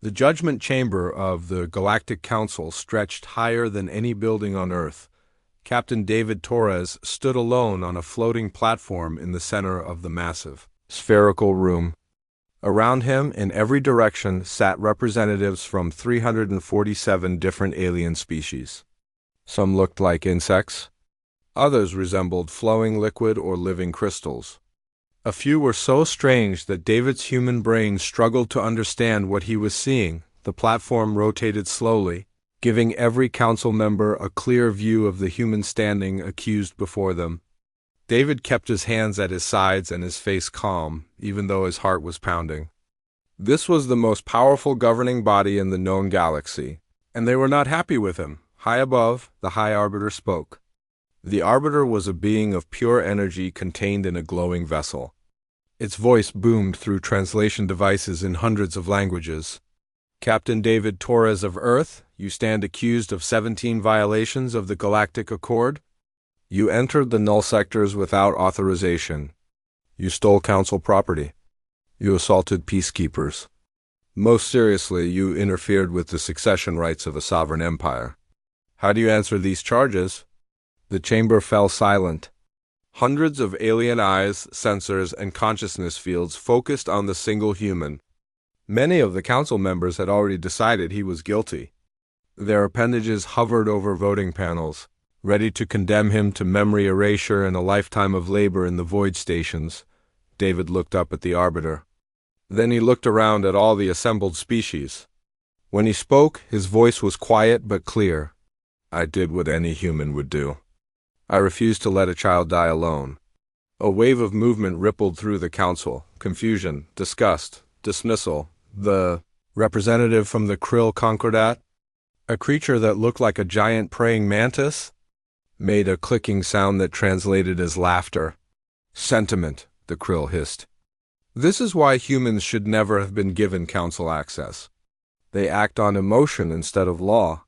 The judgment chamber of the Galactic Council stretched higher than any building on Earth. Captain David Torres stood alone on a floating platform in the center of the massive, spherical room. Around him, in every direction, sat representatives from 347 different alien species. Some looked like insects. Others resembled flowing liquid or living crystals. A few were so strange that David's human brain struggled to understand what he was seeing. The platform rotated slowly, giving every council member a clear view of the human standing accused before them. David kept his hands at his sides and his face calm, even though his heart was pounding. This was the most powerful governing body in the known galaxy, and they were not happy with him. High above, the High Arbiter spoke. The Arbiter was a being of pure energy contained in a glowing vessel. Its voice boomed through translation devices in hundreds of languages. Captain David Torres of Earth, you stand accused of 17 violations of the Galactic Accord. You entered the null sectors without authorization. You stole council property. You assaulted peacekeepers. Most seriously, you interfered with the succession rights of a sovereign empire. How do you answer these charges? The chamber fell silent. Hundreds of alien eyes, sensors, and consciousness fields focused on the single human. Many of the council members had already decided he was guilty. Their appendages hovered over voting panels, ready to condemn him to memory erasure and a lifetime of labor in the void stations. David looked up at the Arbiter. Then he looked around at all the assembled species. When he spoke, his voice was quiet but clear. I did what any human would do. I refused to let a child die alone. A wave of movement rippled through the council. Confusion, disgust, dismissal. The representative from the Krill Concordat, a creature that looked like a giant praying mantis, made a clicking sound that translated as laughter. Sentiment, the Krill hissed. This is why humans should never have been given council access. They act on emotion instead of law.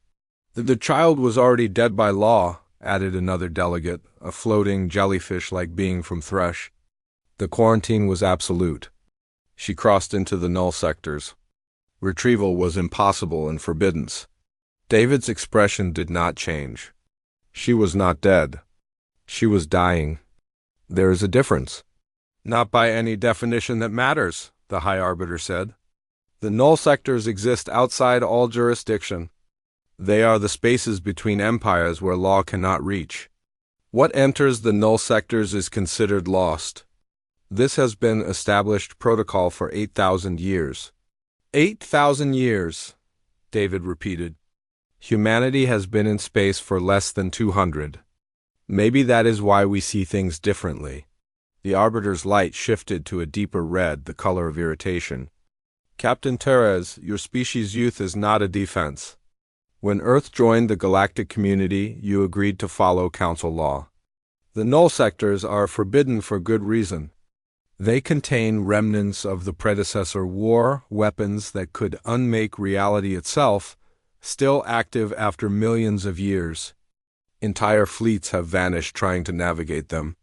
The child was already dead by law, added another delegate, a floating, jellyfish-like being from Thresh. The quarantine was absolute. She crossed into the null sectors. Retrieval was impossible and forbidden. David's expression did not change. She was not dead. She was dying. There is a difference. Not by any definition that matters, the High Arbiter said. The null sectors exist outside all jurisdiction. They are the spaces between empires where law cannot reach. What enters the null sectors is considered lost. This has been established protocol for 8,000 years. 8,000 years, David repeated. Humanity has been in space for less than 200. Maybe that is why we see things differently. The Arbiter's light shifted to a deeper red, the color of irritation. Captain Torres, your species' youth is not a defense. When Earth joined the galactic community, you agreed to follow council law. The null sectors are forbidden for good reason. They contain remnants of the predecessor war, weapons that could unmake reality itself, still active after millions of years. Entire fleets have vanished trying to navigate them.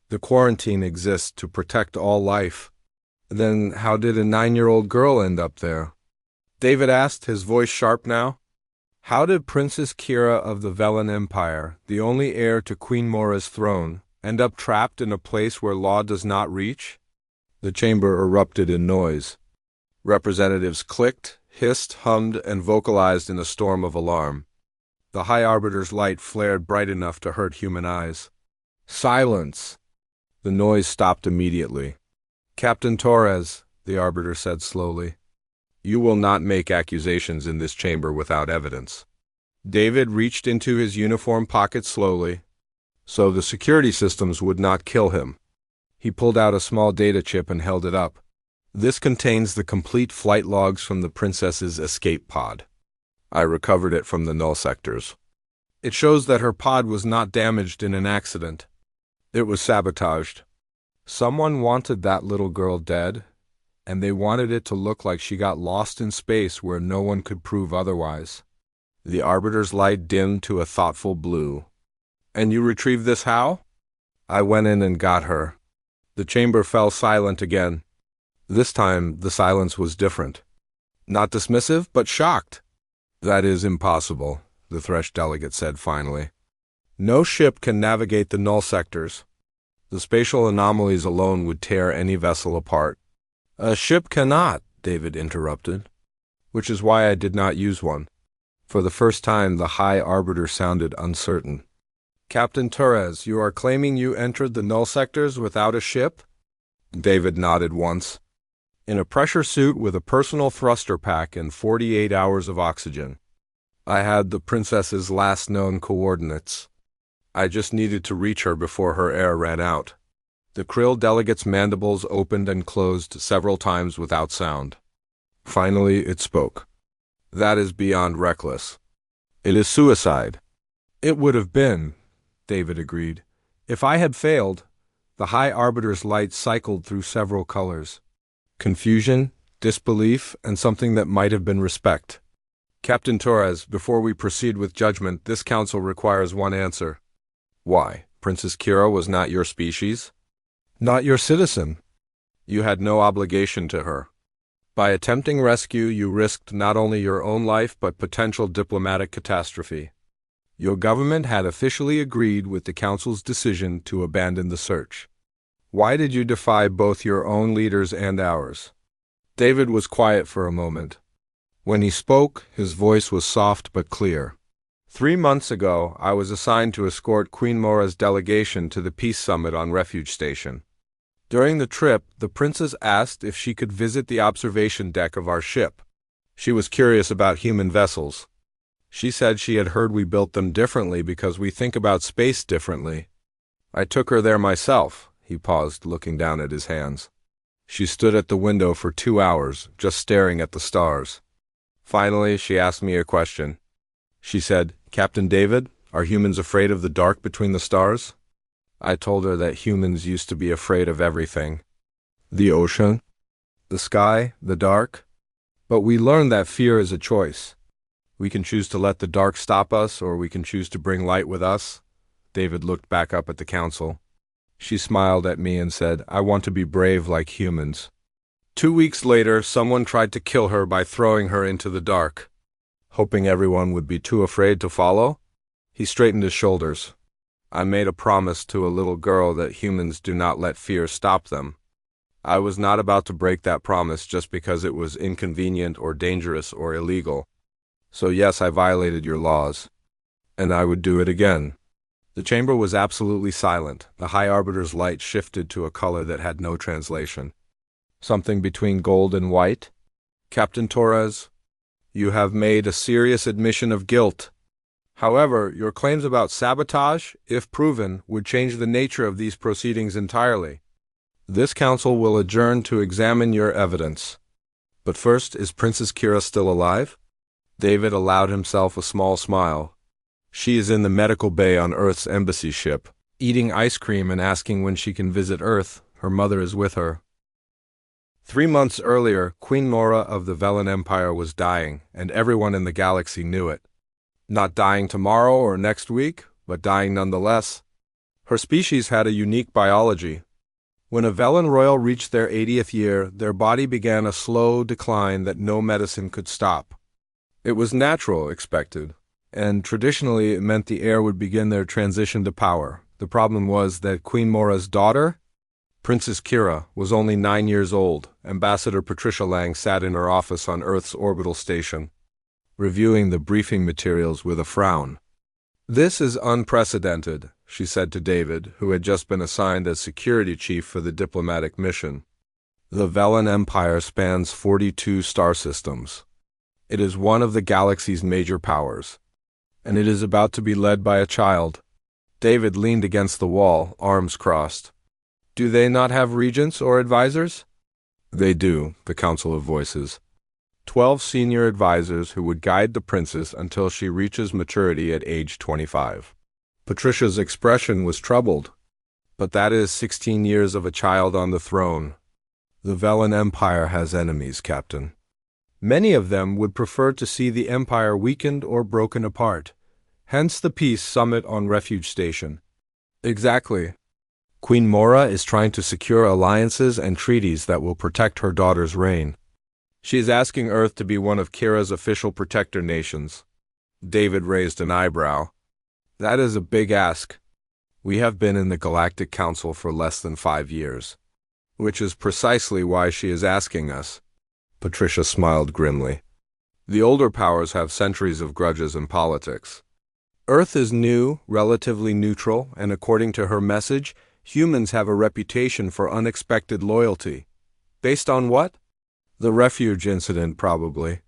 The quarantine exists to protect all life. Then how did a 9-year-old girl end up there? David asked, his voice sharp now. How did Princess Kira of the Velen Empire, the only heir to Queen Mora's throne, end up trapped in a place where law does not reach? The chamber erupted in noise. Representatives clicked, hissed, hummed, and vocalized in a storm of alarm. The High Arbiter's light flared bright enough to hurt human eyes. Silence! The noise stopped immediately. Captain Torres, the Arbiter said slowly, you will not make accusations in this chamber without evidence. David reached into his uniform pocket slowly, so the security systems would not kill him. He pulled out a small data chip and held it up. This contains the complete flight logs from the princess's escape pod. I recovered it from the null sectors. It shows that her pod was not damaged in an accident. It was sabotaged. Someone wanted that little girl dead, and they wanted it to look like she got lost in space where no one could prove otherwise. The Arbiter's light dimmed to a thoughtful blue. And you retrieved this how? I went in and got her. The chamber fell silent again. This time, the silence was different. Not dismissive, but shocked. That is impossible, the Thresh delegate said finally. No ship can navigate the null sectors. The spatial anomalies alone would tear any vessel apart. A ship cannot, David interrupted, which is why I did not use one. For the first time, the High Arbiter sounded uncertain. Captain Torres, you are claiming you entered the null sectors without a ship? David nodded once. In a pressure suit with a personal thruster pack and 48 hours of oxygen. I had the princess's last known coordinates. I just needed to reach her before her air ran out. The Krill delegate's mandibles opened and closed several times without sound. Finally, it spoke. That is beyond reckless. It is suicide. It would have been, David agreed. If I had failed, the High Arbiter's light cycled through several colors. Confusion, disbelief, and something that might have been respect. Captain Torres, before we proceed with judgment, this council requires one answer. Why? Princess Kira was not your species? Not your citizen. You had no obligation to her. By attempting rescue, you risked not only your own life but potential diplomatic catastrophe. Your government had officially agreed with the Council's decision to abandon the search. Why did you defy both your own leaders and ours? David was quiet for a moment. When he spoke, his voice was soft but clear. 3 months ago, I was assigned to escort Queen Mora's delegation to the Peace Summit on Refuge Station. During the trip, the princess asked if she could visit the observation deck of our ship. She was curious about human vessels. She said she had heard we built them differently because we think about space differently. I took her there myself. He paused, looking down at his hands. She stood at the window for 2 hours, just staring at the stars. Finally, she asked me a question. She said, Captain David, are humans afraid of the dark between the stars? I told her that humans used to be afraid of everything. The ocean, the sky, the dark. But we learned that fear is a choice. We can choose to let the dark stop us, or we can choose to bring light with us. David looked back up at the council. She smiled at me and said, I want to be brave like humans. 2 weeks later, someone tried to kill her by throwing her into the dark. Hoping everyone would be too afraid to follow? He straightened his shoulders. I made a promise to a little girl that humans do not let fear stop them. I was not about to break that promise just because it was inconvenient or dangerous or illegal. So yes, I violated your laws. And I would do it again. The chamber was absolutely silent. The High Arbiter's light shifted to a color that had no translation. Something between gold and white? Captain Torres, you have made a serious admission of guilt. However, your claims about sabotage, if proven, would change the nature of these proceedings entirely. This council will adjourn to examine your evidence. But first, is Princess Kira still alive? David allowed himself a small smile. She is in the medical bay on Earth's embassy ship, eating ice cream and asking when she can visit Earth. Her mother is with her. 3 months earlier, Queen Mora of the Velen Empire was dying, and everyone in the galaxy knew it. Not dying tomorrow or next week, but dying nonetheless. Her species had a unique biology. When a Velen royal reached their 80th year, their body began a slow decline that no medicine could stop. It was natural, expected, and traditionally it meant the heir would begin their transition to power. The problem was that Queen Mora's daughter, Princess Kira, was only 9 years old. Ambassador Patricia Lang sat in her office on Earth's orbital station, reviewing the briefing materials with a frown. This is unprecedented, she said to David, who had just been assigned as security chief for the diplomatic mission. The Velen Empire spans 42 star systems. It is one of the galaxy's major powers, and it is about to be led by a child. David leaned against the wall, arms crossed. Do they not have regents or advisors? They do, the Council of Voices. 12 senior advisors who would guide the princess until she reaches maturity at age 25. Patricia's expression was troubled. But that is 16 years of a child on the throne. The Velen Empire has enemies, Captain. Many of them would prefer to see the empire weakened or broken apart. Hence the Peace Summit on Refuge Station. Exactly. Queen Mora is trying to secure alliances and treaties that will protect her daughter's reign. She is asking Earth to be one of Kira's official protector nations. David raised an eyebrow. That is a big ask. We have been in the Galactic Council for less than 5 years. Which is precisely why she is asking us. Patricia smiled grimly. The older powers have centuries of grudges in politics. Earth is new, relatively neutral, and according to her message, humans have a reputation for unexpected loyalty. Based on what? The refuge incident, probably.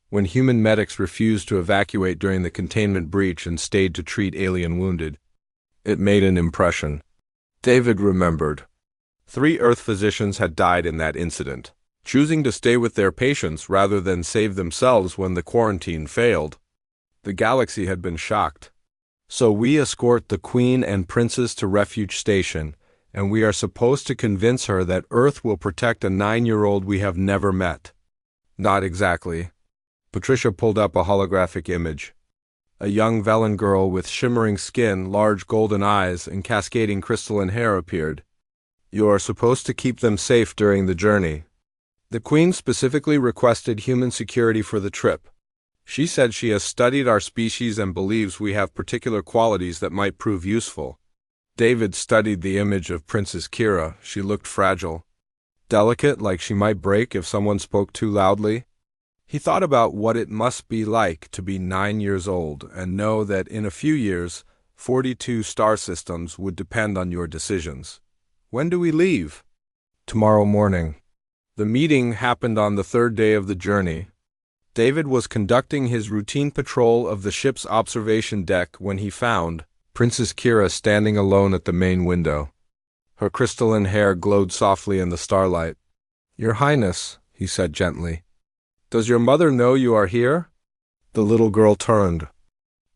When human medics refused to evacuate during the containment breach and stayed to treat alien wounded. It made an impression. David remembered. 3 Earth physicians had died in that incident, choosing to stay with their patients rather than save themselves when the quarantine failed. The galaxy had been shocked. So we escort the Queen and Princess to Refuge Station, and we are supposed to convince her that Earth will protect a 9-year-old we have never met. Not exactly. Patricia pulled up a holographic image. A young Velen girl with shimmering skin, large golden eyes, and cascading crystalline hair appeared. You are supposed to keep them safe during the journey. The Queen specifically requested human security for the trip. She said she has studied our species and believes we have particular qualities that might prove useful. David studied the image of Princess Kira. She looked fragile. Delicate, like she might break if someone spoke too loudly. He thought about what it must be like to be 9 years old and know that in a few years, 42 star systems would depend on your decisions. When do we leave? Tomorrow morning. The meeting happened on the 3rd day of the journey. David was conducting his routine patrol of the ship's observation deck when he found Princess Kira standing alone at the main window. Her crystalline hair glowed softly in the starlight. Your Highness, he said gently. Does your mother know you are here? The little girl turned.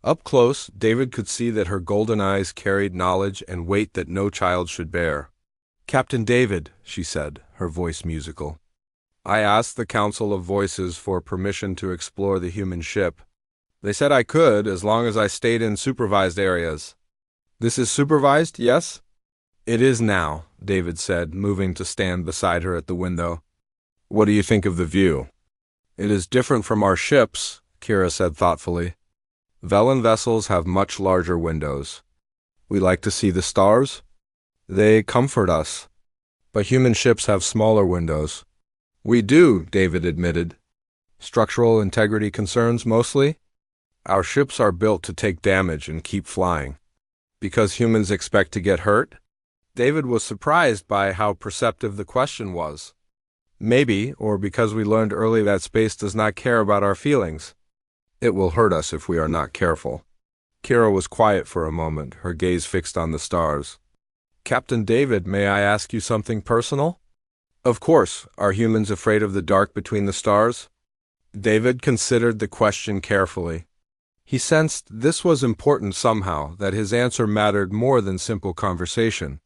Up close, David could see that her golden eyes carried knowledge and weight that no child should bear. Captain David, she said, her voice musical. I asked the Council of Voices for permission to explore the human ship. They said I could, as long as I stayed in supervised areas. This is supervised, yes? It is now, David said, moving to stand beside her at the window. What do you think of the view? It is different from our ships, Kira said thoughtfully. Velen vessels have much larger windows. We like to see the stars. They comfort us. But human ships have smaller windows. We do, David admitted. Structural integrity concerns mostly. Our ships are built to take damage and keep flying. Because humans expect to get hurt? David was surprised by how perceptive the question was. Maybe, or because we learned early that space does not care about our feelings. It will hurt us if we are not careful. Kira was quiet for a moment, her gaze fixed on the stars. Captain David, may I ask you something personal? Of course. Are humans afraid of the dark between the stars? David considered the question carefully. He sensed this was important somehow, that his answer mattered more than simple conversation.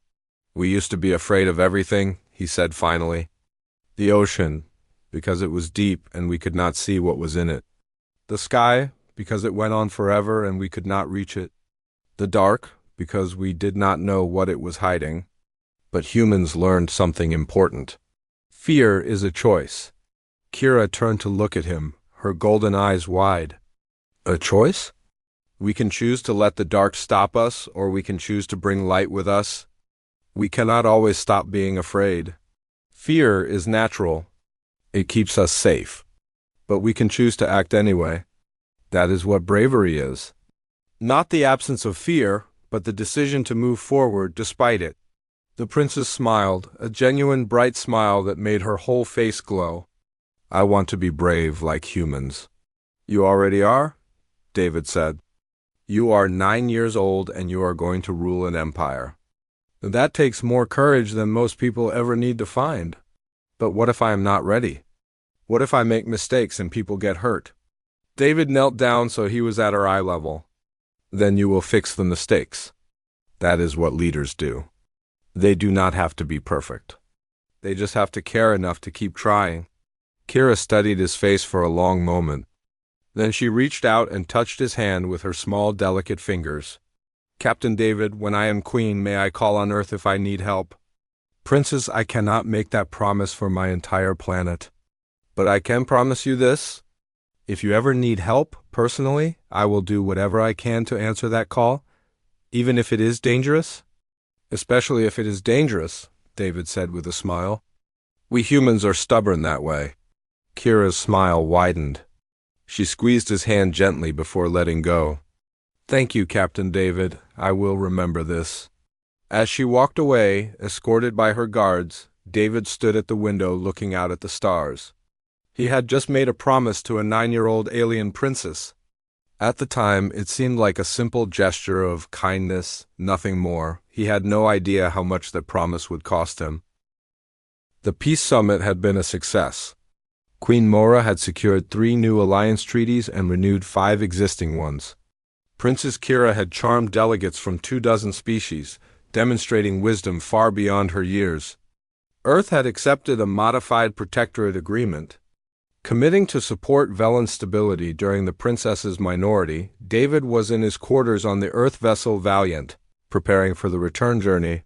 We used to be afraid of everything, he said finally. The ocean, because it was deep and we could not see what was in it. The sky, because it went on forever and we could not reach it. The dark, because we did not know what it was hiding. But humans learned something important. Fear is a choice. Kira turned to look at him, her golden eyes wide. A choice? We can choose to let the dark stop us, or we can choose to bring light with us. We cannot always stop being afraid. Fear is natural. It keeps us safe. But we can choose to act anyway. That is what bravery is. Not the absence of fear, but the decision to move forward despite it. The princess smiled, a genuine bright smile that made her whole face glow. I want to be brave like humans. You already are? David said. You are 9 years old and you are going to rule an empire. That takes more courage than most people ever need to find. But what if I am not ready? What if I make mistakes and people get hurt? David knelt down so he was at her eye level. Then you will fix the mistakes. That is what leaders do. They do not have to be perfect. They just have to care enough to keep trying. Kira studied his face for a long moment. Then she reached out and touched his hand with her small, delicate fingers. Captain David, when I am queen, may I call on Earth if I need help? Princess, I cannot make that promise for my entire planet. But I can promise you this. If you ever need help, personally, I will do whatever I can to answer that call, even if it is dangerous. Especially if it is dangerous, David said with a smile. We humans are stubborn that way. Kira's smile widened. She squeezed his hand gently before letting go. Thank you, Captain David. I will remember this. As she walked away, escorted by her guards, David stood at the window looking out at the stars. He had just made a promise to a 9-year-old alien princess. At the time, it seemed like a simple gesture of kindness, nothing more. He had no idea how much that promise would cost him. The peace summit had been a success. Queen Mora had secured 3 new alliance treaties and renewed 5 existing ones. Princess Kira had charmed delegates from 24 species, demonstrating wisdom far beyond her years. Earth had accepted a modified protectorate agreement. Committing to support Velen's stability during the princess's minority, David was in his quarters on the Earth vessel Valiant, preparing for the return journey,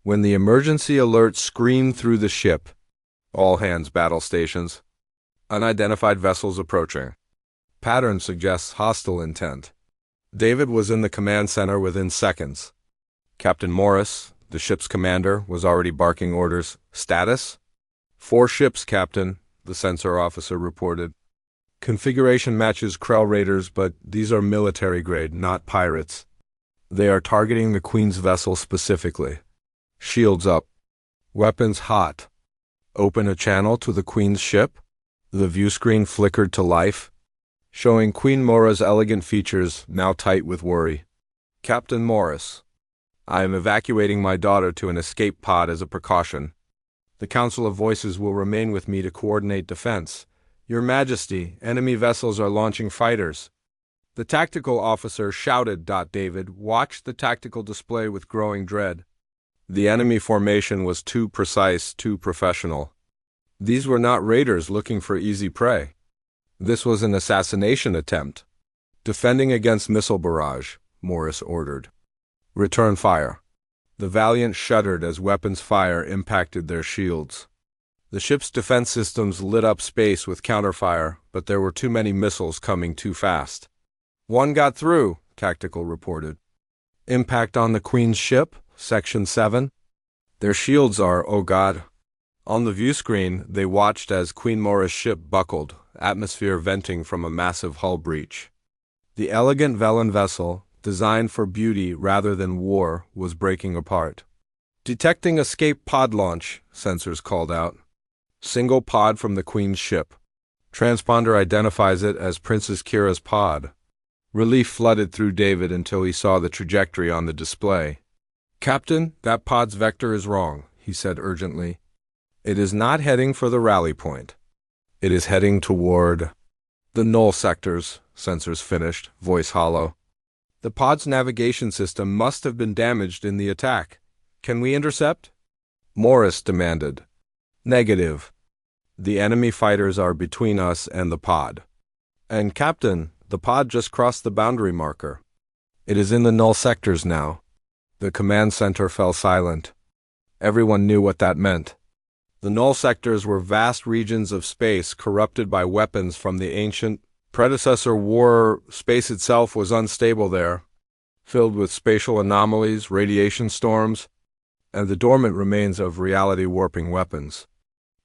when the emergency alert screamed through the ship. All hands battle stations. Unidentified vessels approaching. Pattern suggests hostile intent. David was in the command center within seconds. Captain Morris, the ship's commander, was already barking orders. Status? 4 ships, Captain, the sensor officer reported. Configuration matches Krell Raiders, but these are military grade, not pirates. They are targeting the Queen's vessel specifically. Shields up. Weapons hot. Open a channel to the Queen's ship? The view screen flickered to life, showing Queen Mora's elegant features now tight with worry. Captain Morris, I am evacuating my daughter to an escape pod as a precaution. The Council of Voices will remain with me to coordinate defense. Your Majesty, enemy vessels are launching fighters. The tactical officer shouted. David watched the tactical display with growing dread. The enemy formation was too precise, too professional. These were not raiders looking for easy prey. This was an assassination attempt. Defending against missile barrage, Morris ordered. Return fire. The Valiant shuddered as weapons fire impacted their shields. The ship's defense systems lit up space with counterfire, but there were too many missiles coming too fast. One got through, Tactical reported. Impact on the Queen's ship, Section 7. Their shields are, oh God. On the view screen, they watched as Queen Mora's ship buckled, atmosphere venting from a massive hull breach. The elegant Velen vessel, designed for beauty rather than war, was breaking apart. Detecting escape pod launch, sensors called out. Single pod from the Queen's ship. Transponder identifies it as Princess Kira's pod. Relief flooded through David until he saw the trajectory on the display. Captain, that pod's vector is wrong, he said urgently. It is not heading for the rally point. It is heading toward the null sectors, sensors finished, voice hollow. The pod's navigation system must have been damaged in the attack. Can we intercept? Morris demanded. Negative. The enemy fighters are between us and the pod. And Captain, the pod just crossed the boundary marker. It is in the null sectors now. The command center fell silent. Everyone knew what that meant. The null sectors were vast regions of space corrupted by weapons from the ancient predecessor war. Space itself was unstable there, filled with spatial anomalies, radiation storms, and the dormant remains of reality-warping weapons.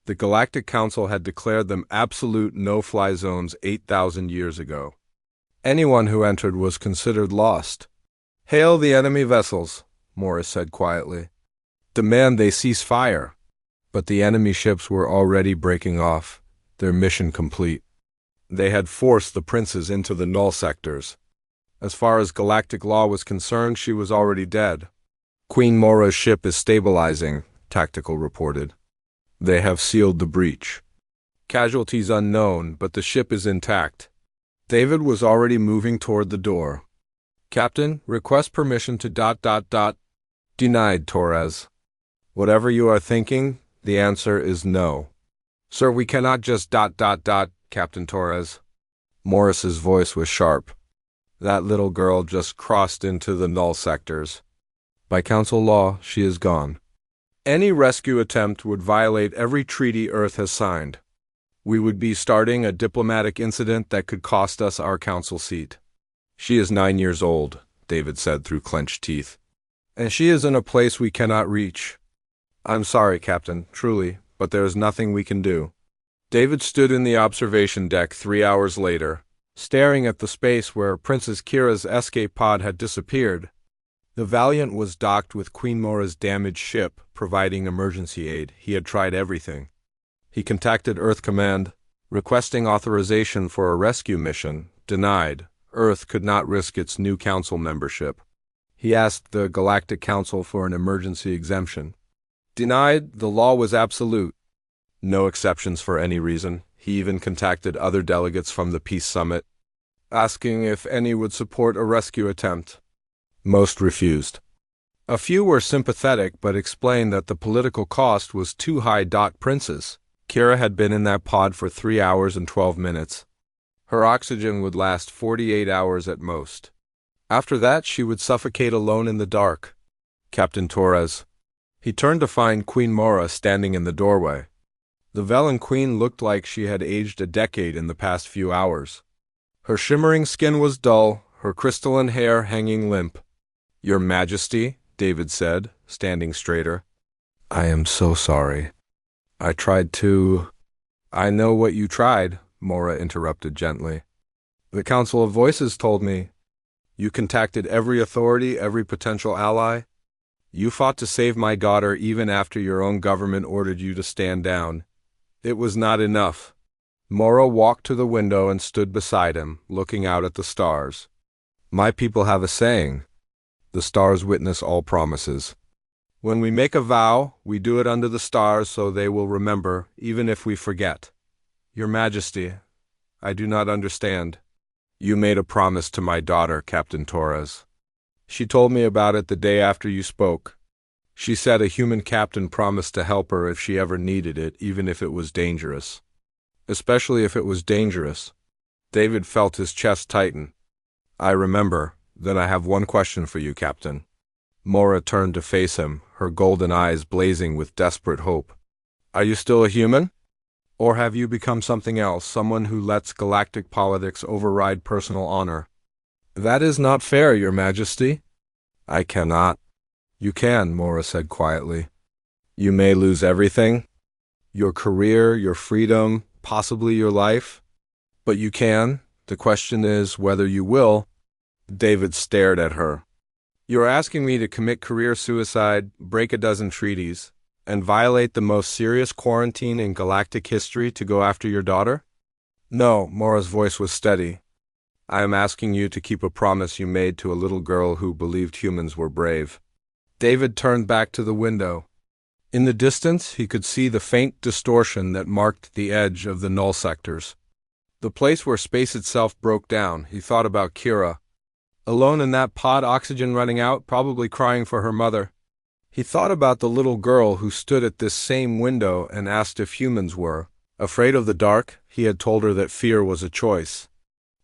The Galactic Council had declared them absolute no-fly zones 8,000 years ago. Anyone who entered was considered lost. Hail the enemy vessels, Morris said quietly. Demand they cease fire. But the enemy ships were already breaking off, their mission complete. They had forced the princes into the null sectors. As far as galactic law was concerned, she was already dead. Queen Mora's ship is stabilizing, Tactical reported. They have sealed the breach. Casualties unknown, but the ship is intact. David was already moving toward the door. Captain, request permission to ... Denied, Torres. Whatever you are thinking, the answer is no. Sir, we cannot just ... Captain Torres. Morris's voice was sharp. That little girl just crossed into the null sectors. By council law, she is gone. Any rescue attempt would violate every treaty Earth has signed. We would be starting a diplomatic incident that could cost us our council seat. She is 9 years old, David said through clenched teeth. And she is in a place we cannot reach. I'm sorry, Captain, truly, but there is nothing we can do. David stood in the observation deck 3 hours later, staring at the space where Princess Kira's escape pod had disappeared. The Valiant was docked with Queen Mora's damaged ship, providing emergency aid. He had tried everything. He contacted Earth Command, requesting authorization for a rescue mission. Denied. Earth could not risk its new council membership. He asked the Galactic Council for an emergency exemption. Denied. The law was absolute. No exceptions for any reason. He even contacted other delegates from the Peace Summit, asking if any would support a rescue attempt. Most refused. A few were sympathetic but explained that the political cost was too high. Princess Kira had been in that pod for 3 hours and 12 minutes. Her oxygen would last 48 hours at most. After that, she would suffocate alone in the dark. Captain Torres. He turned to find Queen Mora standing in the doorway. The Velen Queen looked like she had aged a decade in the past few hours. Her shimmering skin was dull, her crystalline hair hanging limp. Your Majesty, David said, standing straighter. I am so sorry. I tried to... I know what you tried, Mora interrupted gently. The Council of Voices told me. You contacted every authority, every potential ally. You fought to save my daughter even after your own government ordered you to stand down. It was not enough. Mora walked to the window and stood beside him, looking out at the stars. My people have a saying. The stars witness all promises. When we make a vow, we do it under the stars so they will remember, even if we forget. Your Majesty, I do not understand. You made a promise to my daughter, Captain Torres. She told me about it the day after you spoke. She said a human captain promised to help her if she ever needed it, even if it was dangerous. Especially if it was dangerous. David felt his chest tighten. I remember. Then I have one question for you, Captain. Mora turned to face him, her golden eyes blazing with desperate hope. Are you still a human? Or have you become something else, someone who lets galactic politics override personal honor? That is not fair, Your Majesty. I cannot. You can, Mora said quietly. You may lose everything. Your career, your freedom, possibly your life. But you can. The question is whether you will. David stared at her. You're asking me to commit career suicide, break a dozen treaties, and violate the most serious quarantine in galactic history to go after your daughter? No, Mora's voice was steady. I am asking you to keep a promise you made to a little girl who believed humans were brave. David turned back to the window. In the distance, he could see the faint distortion that marked the edge of the null sectors. The place where space itself broke down. He thought about Kira. Alone in that pod, oxygen running out, probably crying for her mother. He thought about the little girl who stood at this same window and asked if humans were. Afraid of the dark, he had told her that fear was a choice.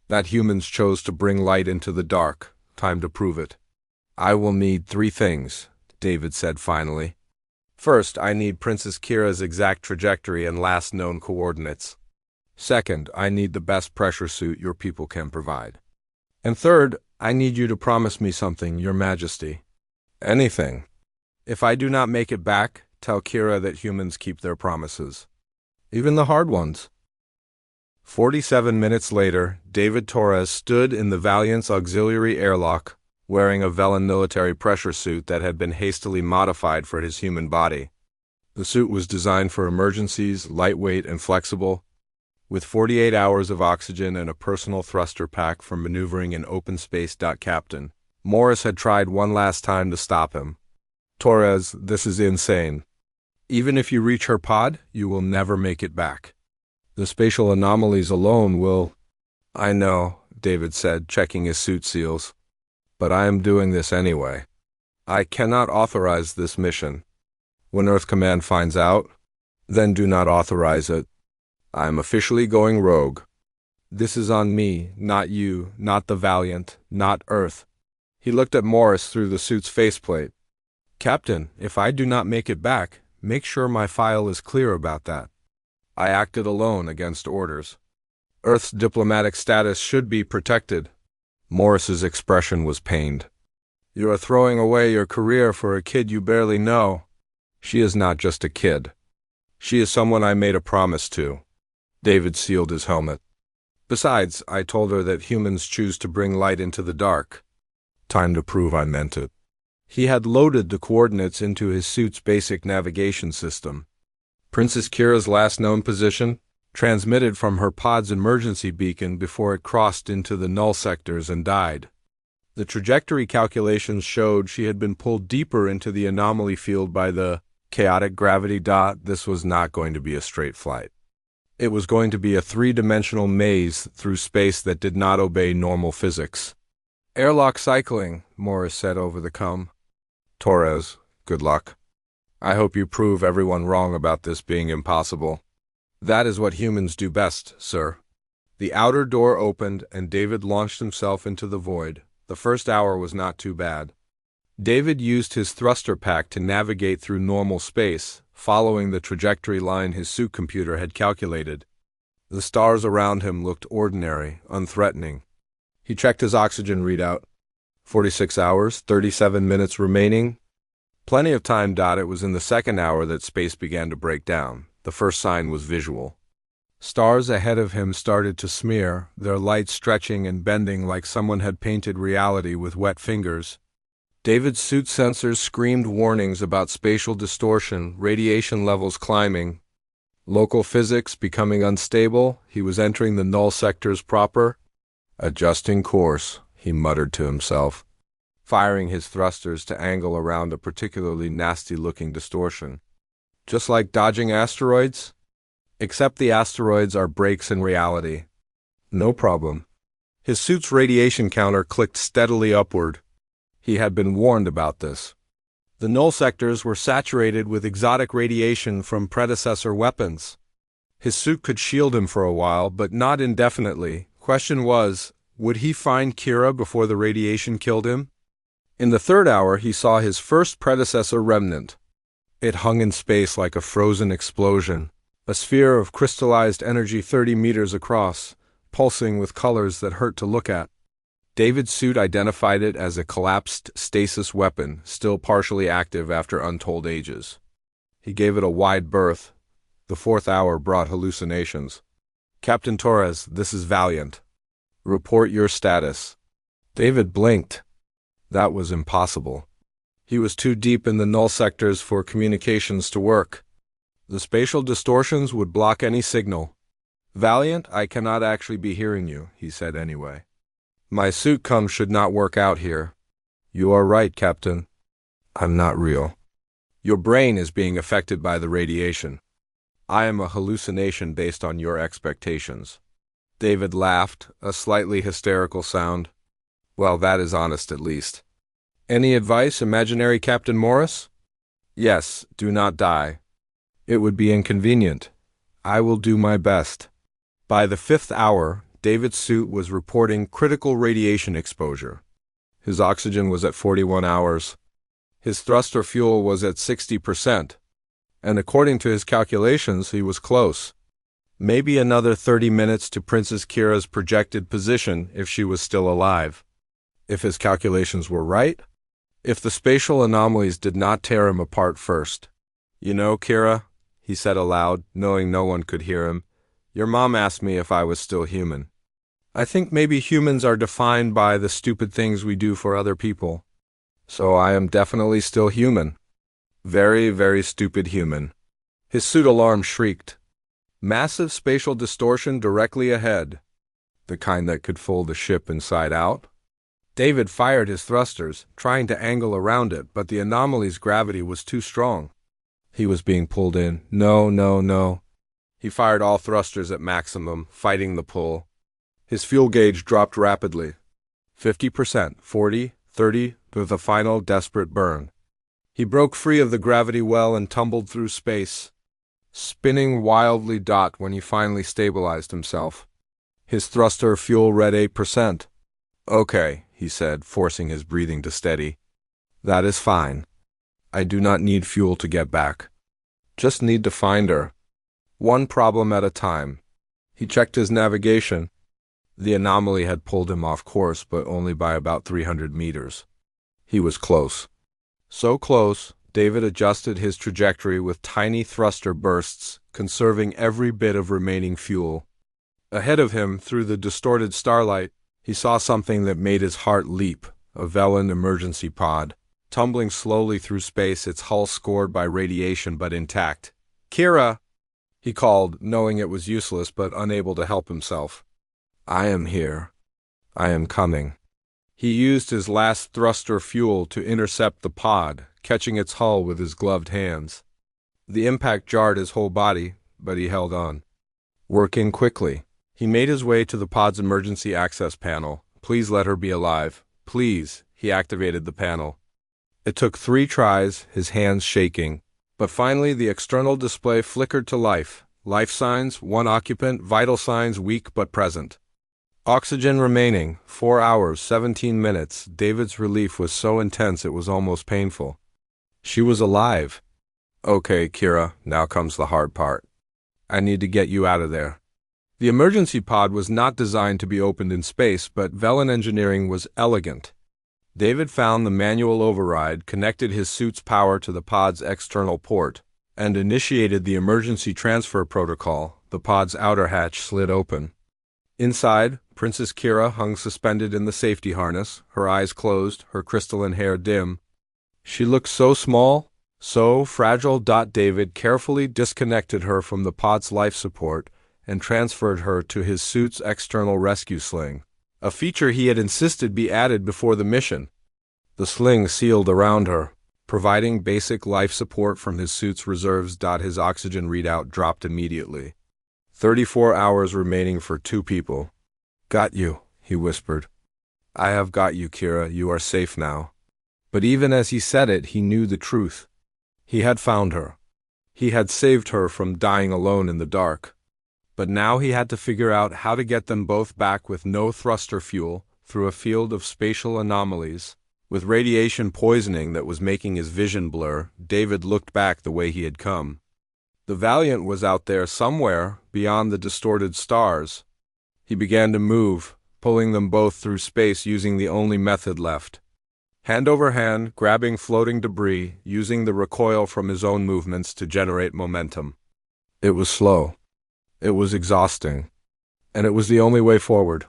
That humans chose to bring light into the dark. Time to prove it. I will need 3 things, David said finally. First, I need Princess Kira's exact trajectory and last known coordinates. Second, I need the best pressure suit your people can provide. And third, I need you to promise me something, Your Majesty. Anything. If I do not make it back, tell Kira that humans keep their promises. Even the hard ones. 47 minutes later, David Torres stood in the Valiant's auxiliary airlock, wearing a Velen military pressure suit that had been hastily modified for his human body. The suit was designed for emergencies, lightweight and flexible, with 48 hours of oxygen and a personal thruster pack for maneuvering in open space. Captain Morris had tried one last time to stop him. Torres, this is insane. Even if you reach her pod, you will never make it back. The spatial anomalies alone will... I know, David said, checking his suit seals. But I am doing this anyway. I cannot authorize this mission. When Earth Command finds out, then do not authorize it. I am officially going rogue. This is on me, not you, not the Valiant, not Earth. He looked at Morris through the suit's faceplate. Captain, if I do not make it back, make sure my file is clear about that. I acted alone against orders. Earth's diplomatic status should be protected. Morris's expression was pained. You are throwing away your career for a kid you barely know. She is not just a kid. She is someone I made a promise to. David sealed his helmet. Besides, I told her that humans choose to bring light into the dark. Time to prove I meant it. He had loaded the coordinates into his suit's basic navigation system. Princess Kira's last known position, transmitted from her pod's emergency beacon before it crossed into the null sectors and died. The trajectory calculations showed she had been pulled deeper into the anomaly field by the chaotic gravity. This was not going to be a straight flight. It was going to be a three-dimensional maze through space that did not obey normal physics. Airlock cycling, Morris said over the comm. Torres, good luck. I hope you prove everyone wrong about this being impossible. That is what humans do best, sir. The outer door opened and David launched himself into the void. The first hour was not too bad. David used his thruster pack to navigate through normal space, following the trajectory line his suit computer had calculated. The stars around him looked ordinary, unthreatening. He checked his oxygen readout. 46 hours, 37 minutes remaining. Plenty of time. It was in the second hour that space began to break down. The first sign was visual. Stars ahead of him started to smear, their light stretching and bending like someone had painted reality with wet fingers. David's suit sensors screamed warnings about spatial distortion, radiation levels climbing, local physics becoming unstable. He was entering the null sectors proper. Adjusting course, he muttered to himself, firing his thrusters to angle around a particularly nasty-looking distortion. Just like dodging asteroids? Except the asteroids are breaks in reality. No problem. His suit's radiation counter clicked steadily upward. He had been warned about this. The null sectors were saturated with exotic radiation from predecessor weapons. His suit could shield him for a while, but not indefinitely. Question was, would he find Kira before the radiation killed him? In the third hour, he saw his first predecessor remnant. It hung in space like a frozen explosion, a sphere of crystallized energy 30 meters across, pulsing with colors that hurt to look at. David's suit identified it as a collapsed stasis weapon, still partially active after untold ages. He gave it a wide berth. The fourth hour brought hallucinations. Captain Torres, this is Valiant. Report your status. David blinked. That was impossible. He was too deep in the null sectors for communications to work. The spatial distortions would block any signal. Valiant, I cannot actually be hearing you, he said anyway. My suit comm should not work out here. You are right, Captain. I'm not real. Your brain is being affected by the radiation. I am a hallucination based on your expectations. David laughed, a slightly hysterical sound. Well, that is honest at least. Any advice, imaginary Captain Morris? Yes, do not die. It would be inconvenient. I will do my best. By the fifth hour, David's suit was reporting critical radiation exposure. His oxygen was at 41 hours. His thruster fuel was at 60%. And according to his calculations, he was close. Maybe another 30 minutes to Princess Kira's projected position if she was still alive. If his calculations were right? If the spatial anomalies did not tear him apart first. You know, Kira, he said aloud, knowing no one could hear him, your mom asked me if I was still human. I think maybe humans are defined by the stupid things we do for other people. So I am definitely still human. Very, very stupid human. His suit alarm shrieked. Massive spatial distortion directly ahead. The kind that could fold the ship inside out. David fired his thrusters, trying to angle around it, but the anomaly's gravity was too strong. He was being pulled in. No, no, no. He fired all thrusters at maximum, fighting the pull. His fuel gauge dropped rapidly. 50%, 40, 30, with a final desperate burn. He broke free of the gravity well and tumbled through space, spinning wildly when he finally stabilized himself. His thruster fuel read 8%. Okay, he said, forcing his breathing to steady. That is fine. I do not need fuel to get back. Just need to find her. one problem at a time. He checked his navigation. The anomaly had pulled him off course, but only by about 300 meters. He was close. So close, David adjusted his trajectory with tiny thruster bursts, conserving every bit of remaining fuel. Ahead of him, through the distorted starlight, he saw something that made his heart leap, a Velen emergency pod, tumbling slowly through space, its hull scored by radiation but intact. "Kira!" he called, knowing it was useless but unable to help himself. "I am here. I am coming." He used his last thruster fuel to intercept the pod, catching its hull with his gloved hands. The impact jarred his whole body, but he held on. Working quickly, he made his way to the pod's emergency access panel. "Please let her be alive. Please." He activated the panel. It took 3 tries, his hands shaking. But finally the external display flickered to life. Life signs, 1 occupant, vital signs weak but present. Oxygen remaining, 4 hours, 17 minutes. David's relief was so intense it was almost painful. She was alive. "Okay, Kira, now comes the hard part. I need to get you out of there." The emergency pod was not designed to be opened in space, but Velen engineering was elegant. David found the manual override, connected his suit's power to the pod's external port, and initiated the emergency transfer protocol. The pod's outer hatch slid open. Inside, Princess Kira hung suspended in the safety harness, her eyes closed, her crystalline hair dim. She looked so small, so fragile. David carefully disconnected her from the pod's life support and transferred her to his suit's external rescue sling, a feature he had insisted be added before the mission. The sling sealed around her, providing basic life support from his suit's reserves. His oxygen readout dropped immediately. 34 hours remaining for 2 people. "Got you," he whispered. "I have got you, Kira. You are safe now." But even as he said it, he knew the truth. He had found her. He had saved her from dying alone in the dark. But now he had to figure out how to get them both back with no thruster fuel, through a field of spatial anomalies. With radiation poisoning that was making his vision blur, David looked back the way he had come. The Valiant was out there somewhere, beyond the distorted stars. He began to move, pulling them both through space using the only method left. Hand over hand, grabbing floating debris, using the recoil from his own movements to generate momentum. It was slow. It was exhausting. And it was the only way forward.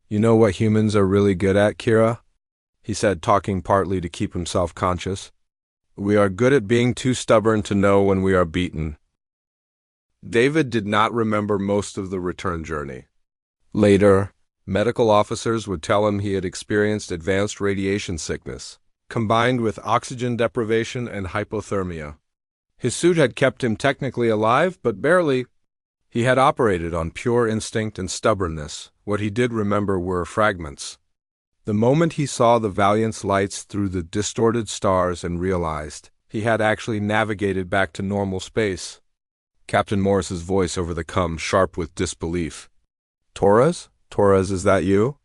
"You know what humans are really good at, Kira?" he said, talking partly to keep himself conscious. "We are good at being too stubborn to know when we are beaten." David did not remember most of the return journey. Later, medical officers would tell him he had experienced advanced radiation sickness, combined with oxygen deprivation and hypothermia. His suit had kept him technically alive, but barely. He had operated on pure instinct and stubbornness. What he did remember were fragments. The moment he saw the Valiant's lights through the distorted stars and realized he had actually navigated back to normal space. Captain Morris's voice over the com, sharp with disbelief. "Torres? Torres, is that you?"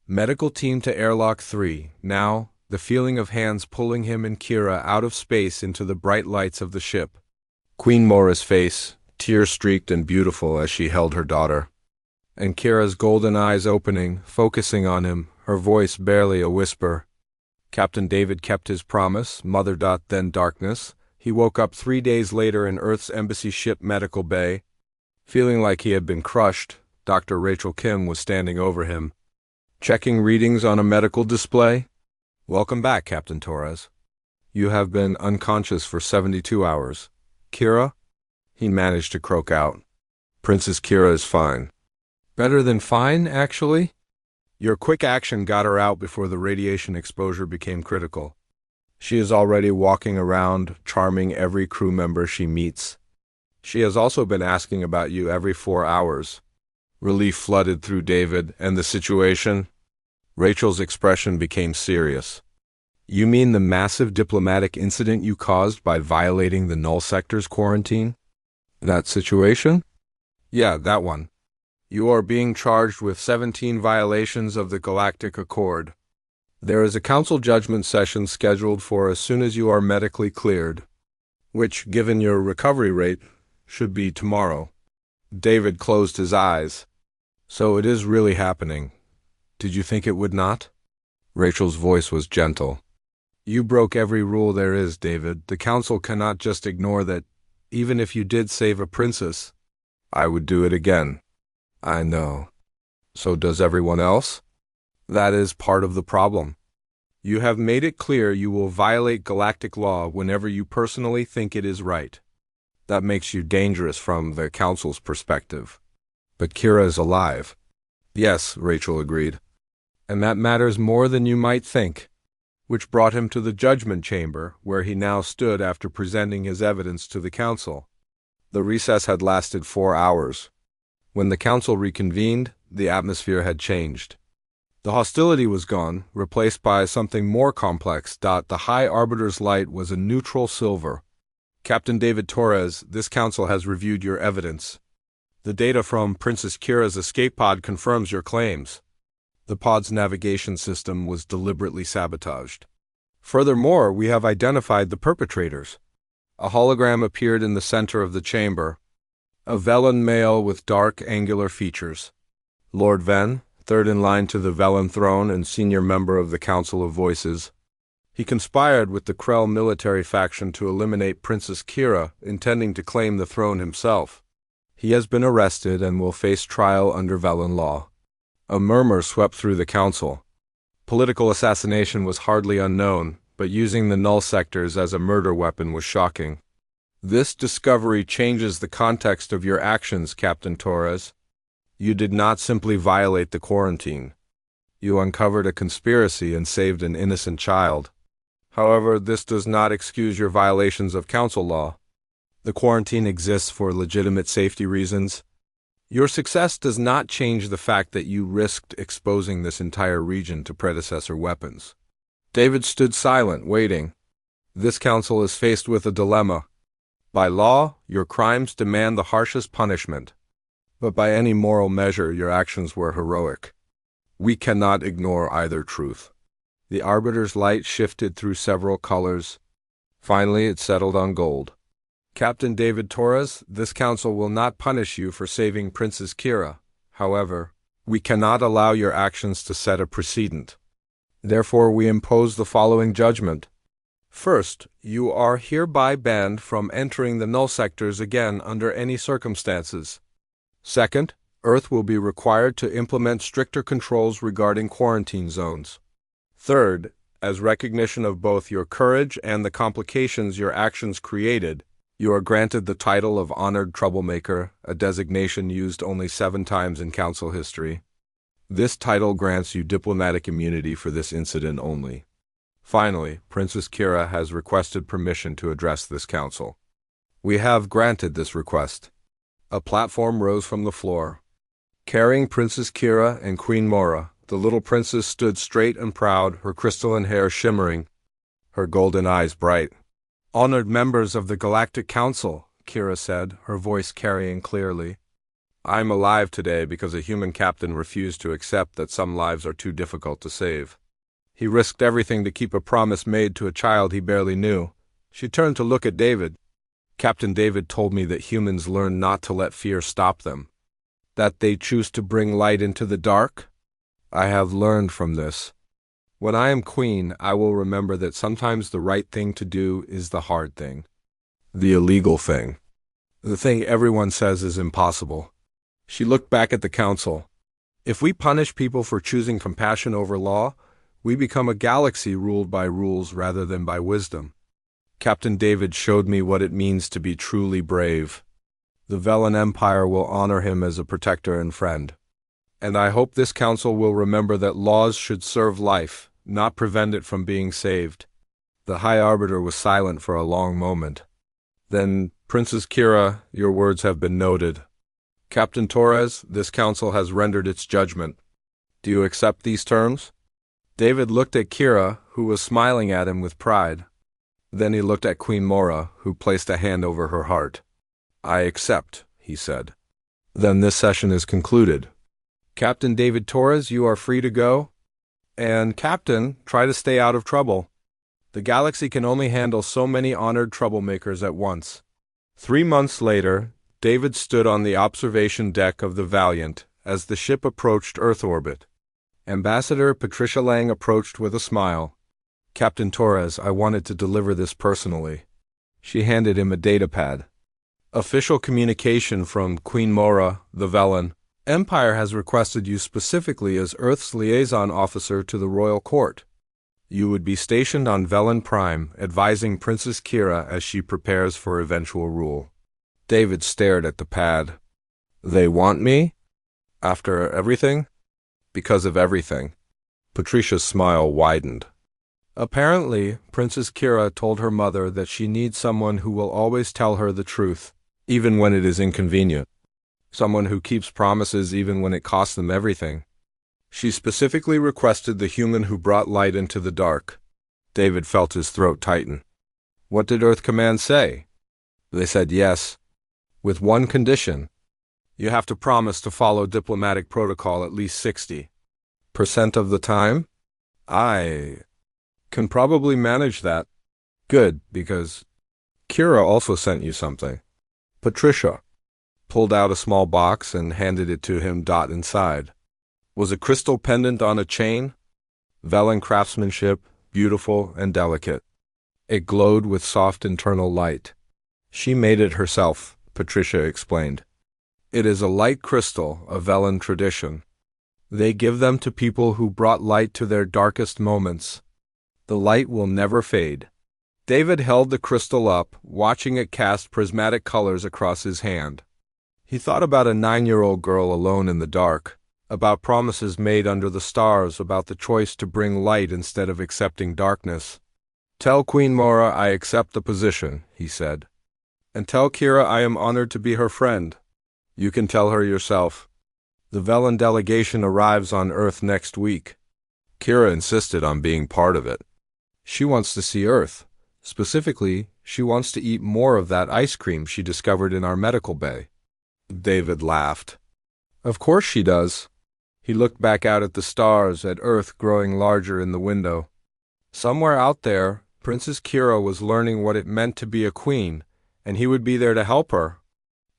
"Medical team to airlock 3. Now," the feeling of hands pulling him and Kira out of space into the bright lights of the ship. Queen Morris' face, tear-streaked and beautiful as she held her daughter. And Kira's golden eyes opening, focusing on him, her voice barely a whisper. Captain David kept his promise, mother. Then darkness. He woke up 3 days later in Earth's embassy ship medical bay. Feeling like he had been crushed, Dr. Rachel Kim was standing over him. "Checking readings on a medical display?" "Welcome back, Captain Torres. You have been unconscious for 72 hours. Kira?" He managed to croak out. "Princess Kira is fine." "Better than fine, actually?" "Your quick action got her out before the radiation exposure became critical. She is already walking around, charming every crew member she meets. She has also been asking about you every 4 hours." Relief flooded through David and the situation. Rachel's expression became serious. "You mean the massive diplomatic incident you caused by violating the null sector's quarantine?" "That situation?" "Yeah, that one. You are being charged with 17 violations of the Galactic Accord. There is a council judgment session scheduled for as soon as you are medically cleared, which, given your recovery rate, should be tomorrow." David closed his eyes. So it is really happening. Did you think it would not? Rachel's voice was gentle. You broke every rule there is, David. The council cannot just ignore that. Even if you did save a princess, I would do it again. I know. So does everyone else? That is part of the problem. You have made it clear you will violate galactic law whenever you personally think it is right. That makes you dangerous from the council's perspective. But Kira is alive. Yes, Rachel agreed. And that matters more than you might think. Which brought him to the judgment chamber, where he now stood after presenting his evidence to the council. The recess had lasted 4 hours. When the council reconvened, the atmosphere had changed. The hostility was gone, replaced by something more complex. The High Arbiter's light was a neutral silver. Captain David Torres, this council has reviewed your evidence. The data from Princess Kira's escape pod confirms your claims. The pod's navigation system was deliberately sabotaged. Furthermore, we have identified the perpetrators. A hologram appeared in the center of the chamber. A Velen male with dark, angular features. Lord Ven, third in line to the Velen throne and senior member of the Council of Voices. He conspired with the Krell military faction to eliminate Princess Kira, intending to claim the throne himself. He has been arrested and will face trial under Velen law. A murmur swept through the council. Political assassination was hardly unknown, but using the null sectors as a murder weapon was shocking. This discovery changes the context of your actions, Captain Torres. You did not simply violate the quarantine. You uncovered a conspiracy and saved an innocent child. However, this does not excuse your violations of council law. The quarantine exists for legitimate safety reasons. Your success does not change the fact that you risked exposing this entire region to predecessor weapons. David stood silent, waiting. This council is faced with a dilemma. By law, your crimes demand the harshest punishment. But by any moral measure, your actions were heroic. We cannot ignore either truth. The Arbiter's light shifted through several colors. Finally, it settled on gold. Captain David Torres, this council will not punish you for saving Princess Kira. However, we cannot allow your actions to set a precedent. Therefore, we impose the following judgment. First, you are hereby banned from entering the null sectors again under any circumstances. Second, Earth will be required to implement stricter controls regarding quarantine zones. Third, as recognition of both your courage and the complications your actions created, you are granted the title of Honored Troublemaker, a designation used only 7 times in Council history. This title grants you diplomatic immunity for this incident only. Finally, Princess Kira has requested permission to address this council. We have granted this request. A platform rose from the floor. Carrying Princess Kira and Queen Mora, the little princess stood straight and proud, her crystalline hair shimmering, her golden eyes bright. Honored members of the Galactic Council, Kira said, her voice carrying clearly. I'm alive today because a human captain refused to accept that some lives are too difficult to save. He risked everything to keep a promise made to a child he barely knew. She turned to look at David. Captain David told me that humans learn not to let fear stop them. That they choose to bring light into the dark? I have learned from this. When I am queen, I will remember that sometimes the right thing to do is the hard thing. The illegal thing. The thing everyone says is impossible. She looked back at the council. If we punish people for choosing compassion over law, we become a galaxy ruled by rules rather than by wisdom. Captain David showed me what it means to be truly brave. The Velen Empire will honor him as a protector and friend. And I hope this council will remember that laws should serve life, not prevent it from being saved. The High Arbiter was silent for a long moment. Then, Princess Kira, your words have been noted. Captain Torres, this council has rendered its judgment. Do you accept these terms? David looked at Kira, who was smiling at him with pride. Then he looked at Queen Mora, who placed a hand over her heart. I accept, he said. Then this session is concluded. Captain David Torres, you are free to go. And, Captain, try to stay out of trouble. The galaxy can only handle so many honored troublemakers at once. 3 months later, David stood on the observation deck of the Valiant as the ship approached Earth orbit. Ambassador Patricia Lang approached with a smile. "Captain Torres, I wanted to deliver this personally." She handed him a datapad. "Official communication from Queen Mora, the Velen. Empire has requested you specifically as Earth's liaison officer to the royal court. You would be stationed on Velen Prime, advising Princess Kira as she prepares for eventual rule." David stared at the pad. "They want me? After everything?" "Because of everything." Patricia's smile widened. "Apparently, Princess Kira told her mother that she needs someone who will always tell her the truth, even when it is inconvenient. Someone who keeps promises even when it costs them everything. She specifically requested the human who brought light into the dark." David felt his throat tighten. "What did Earth Command say?" "They said yes, with one condition. You have to promise to follow diplomatic protocol at least 60% of the time." "I can probably manage that." "Good, because Kira also sent you something." Patricia pulled out a small box and handed it to him. Inside was a crystal pendant on a chain, Velen craftsmanship, beautiful and delicate. It glowed with soft internal light. "She made it herself," Patricia explained. "It is a light crystal, a Velen tradition. They give them to people who brought light to their darkest moments. The light will never fade." David held the crystal up, watching it cast prismatic colors across his hand. He thought about a 9-year-old girl alone in the dark, about promises made under the stars, about the choice to bring light instead of accepting darkness. "Tell Queen Mora I accept the position," he said. "And tell Kira I am honored to be her friend. You can tell her yourself. The Velen delegation arrives on Earth next week." Kira insisted on being part of it. "She wants to see Earth. Specifically, she wants to eat more of that ice cream she discovered in our medical bay." David laughed. "Of course she does." He looked back out at the stars, at Earth growing larger in the window. Somewhere out there, Princess Kira was learning what it meant to be a queen, and he would be there to help her,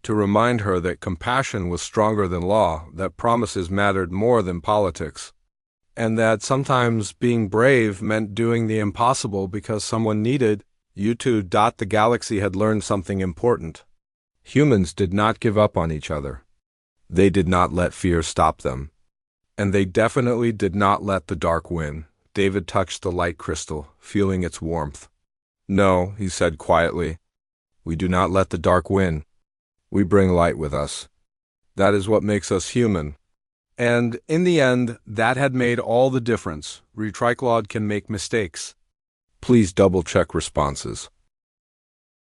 to remind her that compassion was stronger than law, that promises mattered more than politics, and that sometimes being brave meant doing the impossible because someone needed you to. The galaxy had learned something important. Humans did not give up on each other. They did not let fear stop them. And they definitely did not let the dark win. David touched the light crystal, feeling its warmth. "No," he said quietly. "We do not let the dark win. We bring light with us. That is what makes us human." And in the end, that had made all the difference. Retriclod can make mistakes. Please double-check responses.